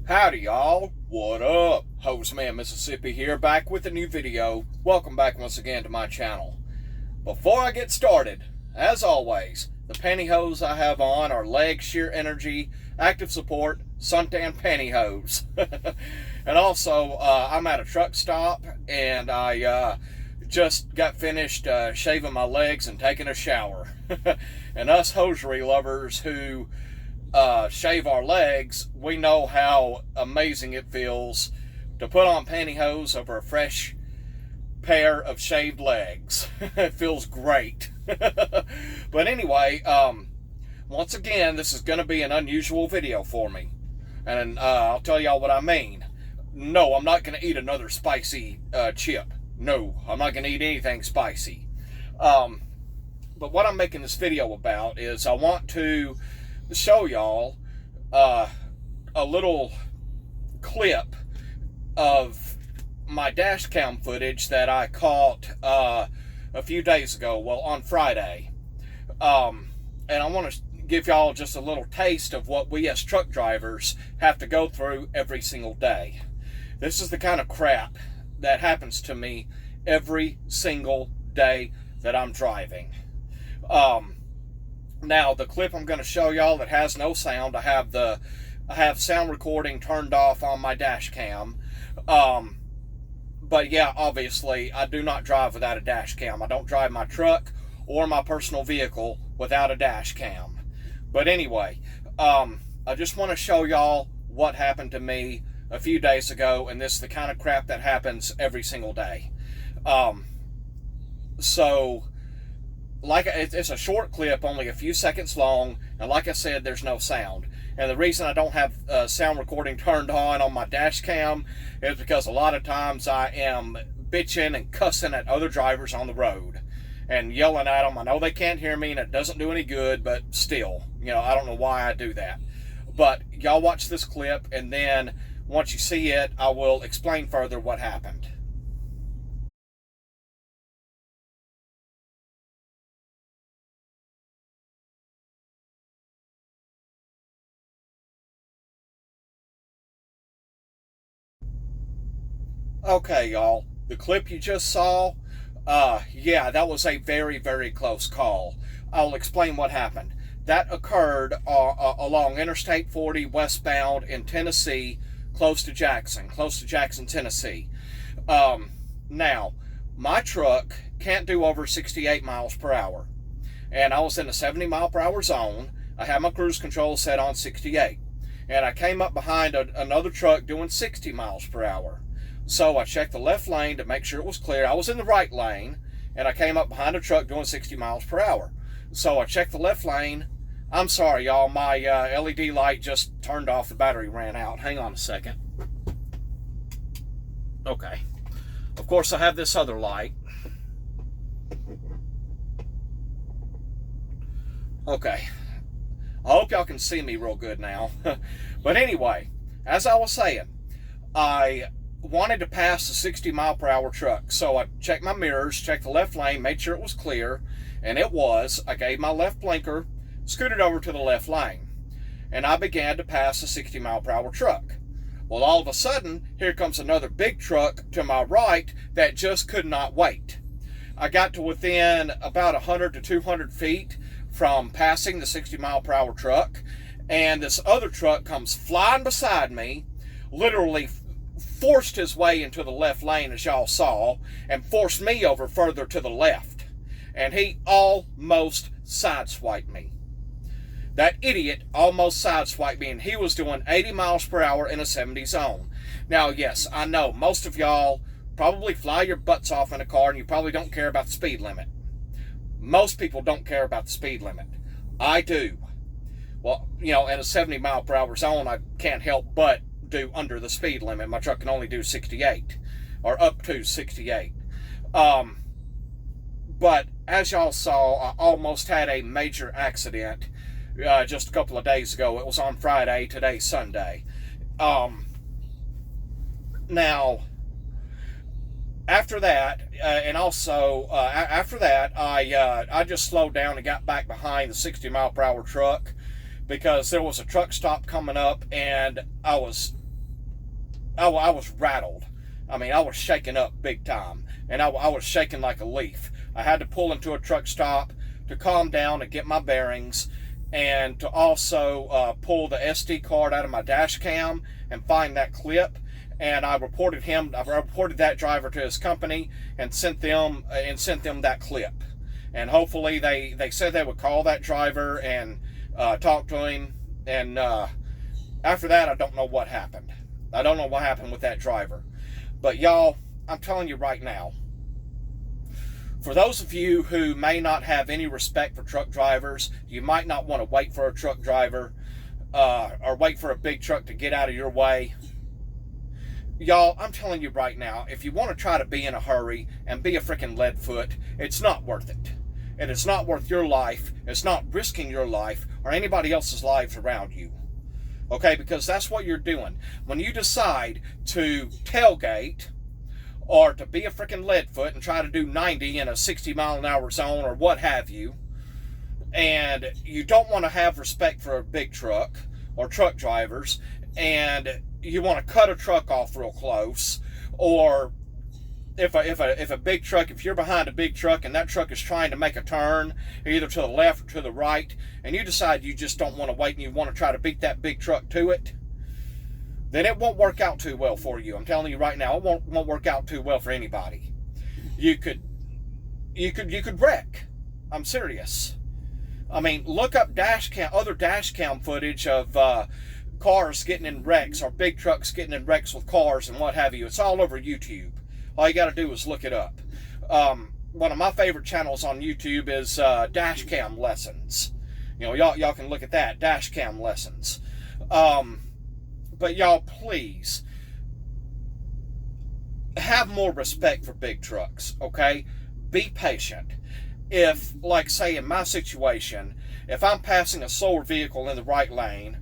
Howdy y'all, what up? Hoseman Mississippi here, back with a new video. Welcome back once again to my channel. Before I get started, as always, the pantyhose I have on are Leg Sheer Energy Active Support Suntan Pantyhose. And also, I'm at a truck stop and I just got finished shaving my legs and taking a shower. And us hosiery lovers who shave our legs, we know how amazing it feels to put on pantyhose over a fresh pair of shaved legs. It feels great. But anyway, once again, this is going to be an unusual video for me, and I'll tell y'all what I mean. No, I'm not going to eat another spicy chip. No, I'm not going to eat anything spicy. But what I'm making this video about is I want to show y'all a little clip of my dash cam footage that I caught a few days ago, well, on Friday. And I want to give y'all just a little taste of what we as truck drivers have to go through every single day. This is the kind of crap that happens to me every single day that I'm driving. Now, the clip I'm going to show y'all that has no sound, I have sound recording turned off on my dash cam. But yeah, obviously, I do not drive without a dash cam. I don't drive my truck or my personal vehicle without a dash cam. But anyway, I just want to show y'all what happened to me a few days ago, and this is the kind of crap that happens every single day. It's a short clip, only a few seconds long, and like I said, there's no sound. And the reason I don't have sound recording turned on my dash cam is because a lot of times I am bitching and cussing at other drivers on the road and yelling at them. I know they can't hear me and it doesn't do any good, but still, I don't know why I do that. But y'all watch this clip, and then once you see it, I will explain further what happened. Okay, y'all, the clip you just saw, yeah, that was a very, very close call. I'll explain what happened. That occurred along Interstate 40 westbound in Tennessee, close to Jackson, Tennessee. Now, my truck can't do over 68 miles per hour, and I was in a 70 mile per hour zone. I had my cruise control set on 68, and I came up behind another truck doing 60 miles per hour. So I checked the left lane to make sure it was clear. I was in the right lane, and I came up behind a truck doing 60 miles per hour. So I checked the left lane. I'm sorry, y'all. My LED light just turned off. The battery ran out. Hang on a second. Okay. Of course, I have this other light. Okay. I hope y'all can see me real good now. But anyway, as I was saying, I wanted to pass a 60 mile per hour truck. So I checked my mirrors, checked the left lane, made sure it was clear, and it was. I gave my left blinker, scooted over to the left lane, and I began to pass a 60 mile per hour truck. Well, all of a sudden, here comes another big truck to my right that just could not wait. I got to within about 100 to 200 feet from passing the 60 mile per hour truck, and this other truck comes flying beside me, literally forced his way into the left lane, as y'all saw, and forced me over further to the left. And he almost sideswiped me. That idiot almost sideswiped me, and he was doing 80 miles per hour in a 70 zone. Now, yes, I know most of y'all probably fly your butts off in a car, and you probably don't care about the speed limit. Most people don't care about the speed limit. I do. Well, in a 70 mile per hour zone, I can't help but do under the speed limit. My truck can only do 68, or up to 68. But as y'all saw, I almost had a major accident just a couple of days ago. It was on Friday, today's Sunday. Now, after that, I just slowed down and got back behind the 60 mile per hour truck because there was a truck stop coming up, and I was I was rattled. I mean, I was shaking up big time, and I was shaking like a leaf. I had to pull into a truck stop to calm down and get my bearings, and to also pull the SD card out of my dash cam and find that clip. And I reported that driver to his company and sent them that clip. And hopefully they said they would call that driver and talk to him. And after that, I don't know what happened. I don't know what happened with that driver. But y'all, I'm telling you right now, for those of you who may not have any respect for truck drivers, you might not want to wait for a truck driver or wait for a big truck to get out of your way. Y'all, I'm telling you right now, if you want to try to be in a hurry and be a freaking leadfoot, it's not worth it. And it's not worth your life. It's not risking your life or anybody else's lives around you. Okay, because that's what you're doing. When you decide to tailgate or to be a freaking leadfoot and try to do 90 in a 60-mile-an-hour zone or what have you, and you don't want to have respect for a big truck or truck drivers, and you want to cut a truck off real close, or if a big truck, if you're behind a big truck and that truck is trying to make a turn either to the left or to the right, and you decide you just don't want to wait and you want to try to beat that big truck to it, then it won't work out too well for you. I'm telling you right now, it won't work out too well for anybody. You could wreck. I'm serious. I mean, look up other dash cam footage of cars getting in wrecks or big trucks getting in wrecks with cars and what have you. It's all over YouTube. All you got to do is look it up. One of my favorite channels on YouTube is dash cam lessons. You know, y'all can look at that, dash cam lessons. But y'all, please have more respect for big trucks, okay? Be patient. If, like, say, in my situation, if I'm passing a slower vehicle in the right lane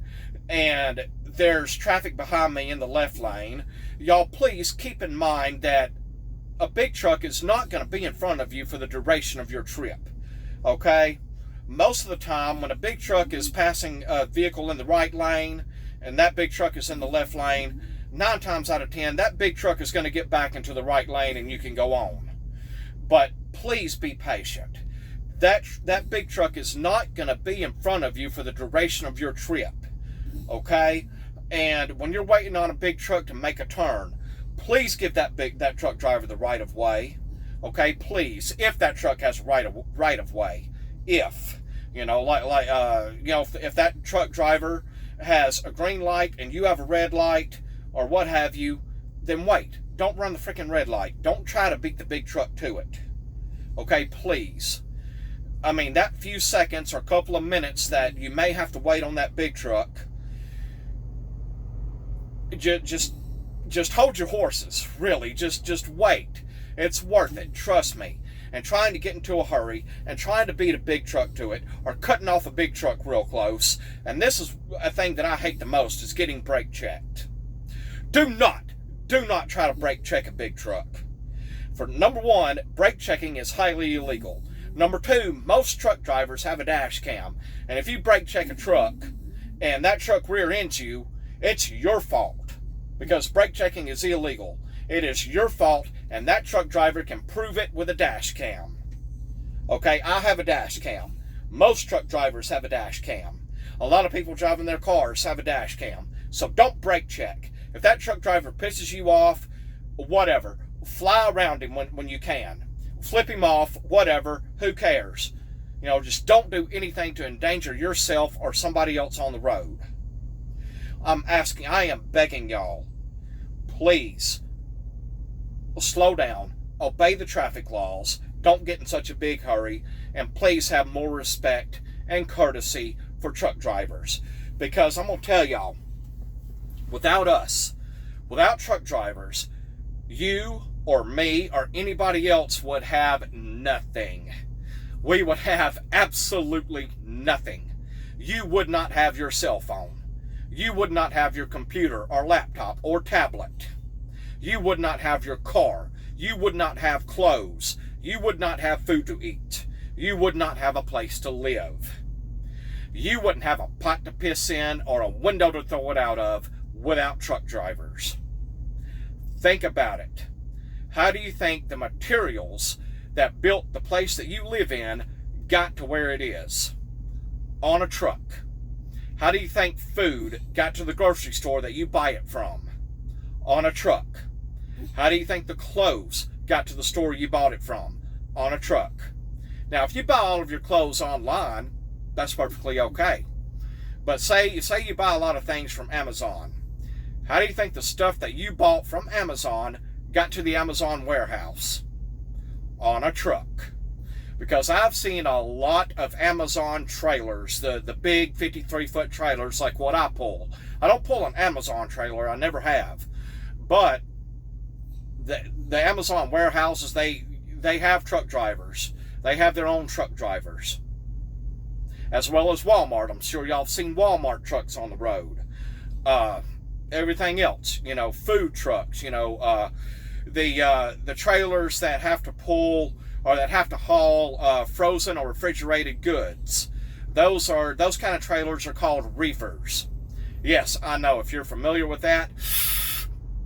and there's traffic behind me in the left lane, y'all please keep in mind that a big truck is not going to be in front of you for the duration of your trip, okay? Most of the time, when a big truck is passing a vehicle in the right lane and that big truck is in the left lane, 9 times out of 10, that big truck is going to get back into the right lane and you can go on. But please be patient. That big truck is not going to be in front of you for the duration of your trip, okay? And when you're waiting on a big truck to make a turn, please give that truck driver the right of way, okay? Please, if that truck has right of way, if that truck driver has a green light and you have a red light or what have you, then wait. Don't run the freaking red light. Don't try to beat the big truck to it. Okay, please. I mean, that few seconds or couple of minutes that you may have to wait on that big truck, just hold your horses, really. Just wait. It's worth it, trust me. And trying to get into a hurry and trying to beat a big truck to it or cutting off a big truck real close, and this is a thing that I hate the most, is getting brake checked. Do not try to brake check a big truck. For number one, brake checking is highly illegal. Number two, most truck drivers have a dash cam, and if you brake check a truck and that truck rear ends you, it's your fault, because brake checking is illegal. It is your fault, and that truck driver can prove it with a dash cam. Okay, I have a dash cam. Most truck drivers have a dash cam. A lot of people driving their cars have a dash cam. So don't brake check. If that truck driver pisses you off, whatever, fly around him when you can. Flip him off, whatever, who cares? You know, just don't do anything to endanger yourself or somebody else on the road. I am begging y'all, please, slow down, obey the traffic laws, don't get in such a big hurry, and please have more respect and courtesy for truck drivers. Because I'm going to tell y'all, without us, without truck drivers, you or me or anybody else would have nothing. We would have absolutely nothing. You would not have your cell phone. You would not have your computer or laptop or tablet. You would not have your car. You would not have clothes. You would not have food to eat. You would not have a place to live. You wouldn't have a pot to piss in or a window to throw it out of without truck drivers. Think about it. How do you think the materials that built the place that you live in got to where it is? On a truck. How do you think food got to the grocery store that you buy it from? On a truck. How do you think the clothes got to the store you bought it from? On a truck. Now, if you buy all of your clothes online, that's perfectly okay. But say you buy a lot of things from Amazon. How do you think the stuff that you bought from Amazon got to the Amazon warehouse? On a truck. Because I've seen a lot of Amazon trailers, the big 53-foot trailers like what I pull. I don't pull an Amazon trailer, I never have. But the Amazon warehouses, they have truck drivers. They have their own truck drivers. As well as Walmart. I'm sure y'all have seen Walmart trucks on the road. Everything else, food trucks, the trailers that have to pull or that have to haul frozen or refrigerated goods. Those kind of trailers are called reefers. Yes, I know, if you're familiar with that,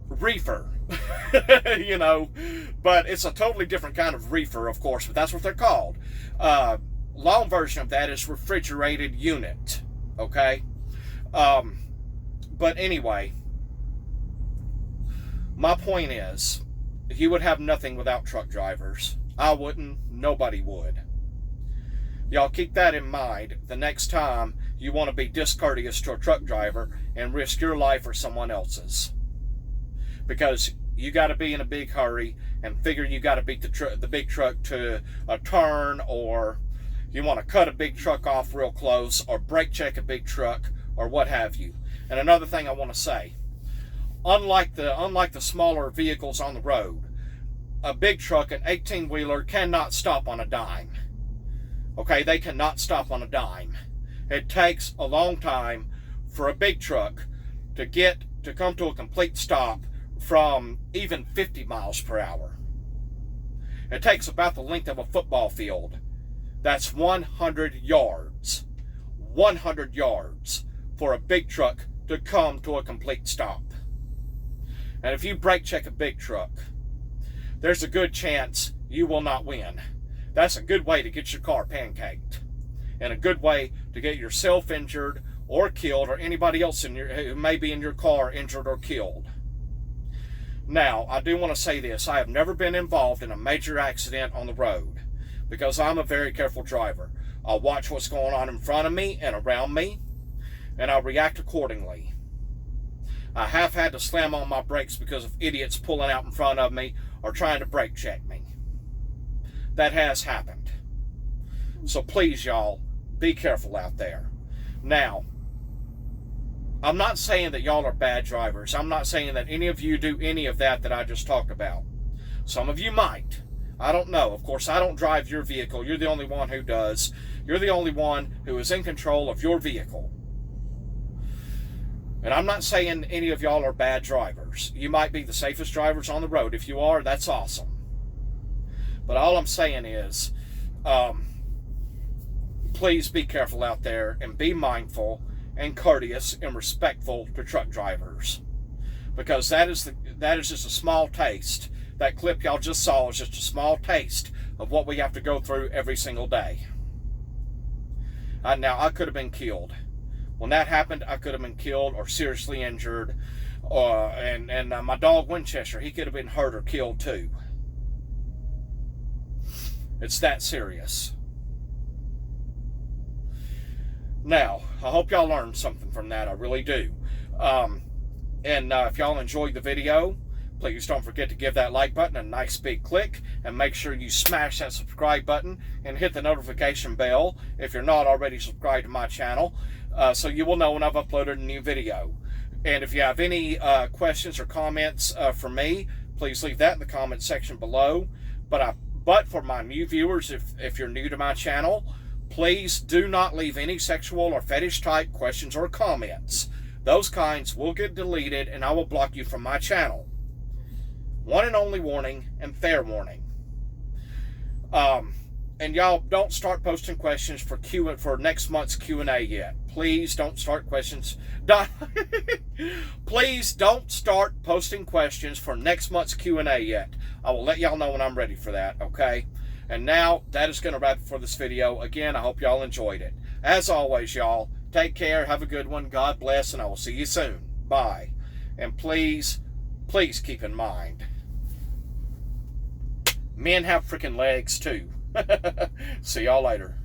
reefer. But it's a totally different kind of reefer, of course, but that's what they're called. Long version of that is refrigerated unit, okay? But anyway, my point is, you would have nothing without truck drivers. I wouldn't, nobody would. Y'all keep that in mind the next time you want to be discourteous to a truck driver and risk your life or someone else's. Because you got to be in a big hurry and figure you got to beat the big truck to a turn, or you want to cut a big truck off real close, or brake check a big truck, or what have you. And another thing I want to say, unlike the smaller vehicles on the road, a big truck, an 18-wheeler, cannot stop on a dime. Okay, they cannot stop on a dime. It takes a long time for a big truck to come to a complete stop from even 50 miles per hour. It takes about the length of a football field. That's 100 yards. 100 yards for a big truck to come to a complete stop. And if you brake check a big truck, there's a good chance you will not win. That's a good way to get your car pancaked. And a good way to get yourself injured or killed, or anybody else who may be in your car injured or killed. Now, I do want to say this. I have never been involved in a major accident on the road because I'm a very careful driver. I'll watch what's going on in front of me and around me, and I'll react accordingly. I have had to slam on my brakes because of idiots pulling out in front of me or trying to brake check me. That has happened. So please, y'all, be careful out there. Now, I'm not saying that y'all are bad drivers. I'm not saying that any of you do any of that I just talked about. Some of you might. I don't know. Of course, I don't drive your vehicle. You're the only one who does. You're the only one who is in control of your vehicle. And I'm not saying any of y'all are bad drivers. You might be the safest drivers on the road. If you are, that's awesome. But all I'm saying is, please be careful out there and be mindful and courteous and respectful to truck drivers. Because that is just a small taste. That clip y'all just saw is just a small taste of what we have to go through every single day. Now, I could have been killed. When that happened, I could have been killed or seriously injured. And my dog Winchester, he could have been hurt or killed too. It's that serious. Now, I hope y'all learned something from that. I really do. If y'all enjoyed the video, please don't forget to give that like button a nice big click, and make sure you smash that subscribe button and hit the notification bell if you're not already subscribed to my channel, so you will know when I've uploaded a new video. And if you have any questions or comments for me, please leave that in the comment section below. But for my new viewers, if you're new to my channel, please do not leave any sexual or fetish type questions or comments. Those kinds will get deleted and I will block you from my channel. One and only warning and fair warning. And y'all don't start posting questions for next month's Q&A yet. please don't start questions. Please don't start posting questions for next month's Q&A yet. I will let y'all know when I'm ready for that, okay? And now, that is going to wrap it for this video. Again, I hope y'all enjoyed it. As always, y'all, take care, have a good one, God bless, and I will see you soon. Bye. And please keep in mind, men have freaking legs too. See y'all later.